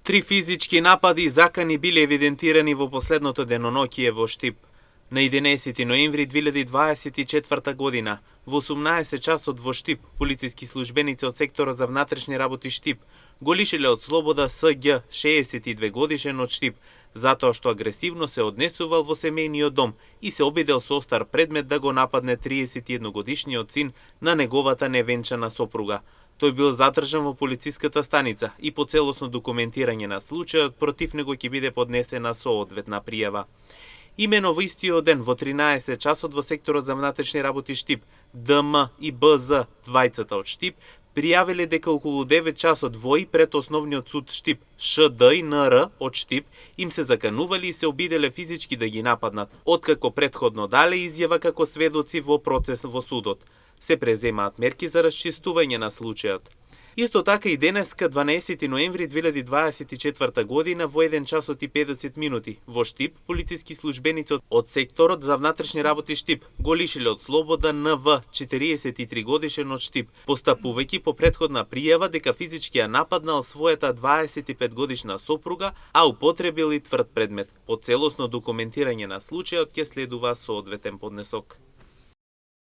3 физички напади и закани биле евидентирани во последното деноноќие во Штип. На 11 ноември 2024 година, во 18 часот во Штип, полициски службеници од секторот за внатрешни работи Штип го лишиле од слобода СГ, 62 годишен од Штип, затоа што агресивно се однесувал во семејниот дом и се обидел со остар предмет да го нападне 31 годишниот син на неговата невенчана сопруга. Тој бил задржан во полициската станица и по целосно документирање на случајот против него ќе биде поднесена соодветна пријава. Имено во истиот ден во 13 часот во секторот за внатрешни работи Штип, ДМ и БЗ, двајцата од Штип, пријавиле дека околу 9 часот во и пред основниот суд Штип, ШД и НР од Штип, им се заканували и се обиделе физички да ги нападнат, откако претходно дале изјава како сведоци во процес во судот. Се преземаат мерки за расчистување на случајот. Исто така и денеска, 12 ноември 2024 година, во 1 часот и 50 минути, во Штип, полициски службеници од секторот за внатрешни работи Штип го лишиле од слобода НВ, 43 годишен од Штип, постапувајќи по претходна пријава дека физички ја нападнал својата 25 годишна сопруга, а употребил и тврд предмет. По целосно документирање на случајот ќе следува соодветен поднесок.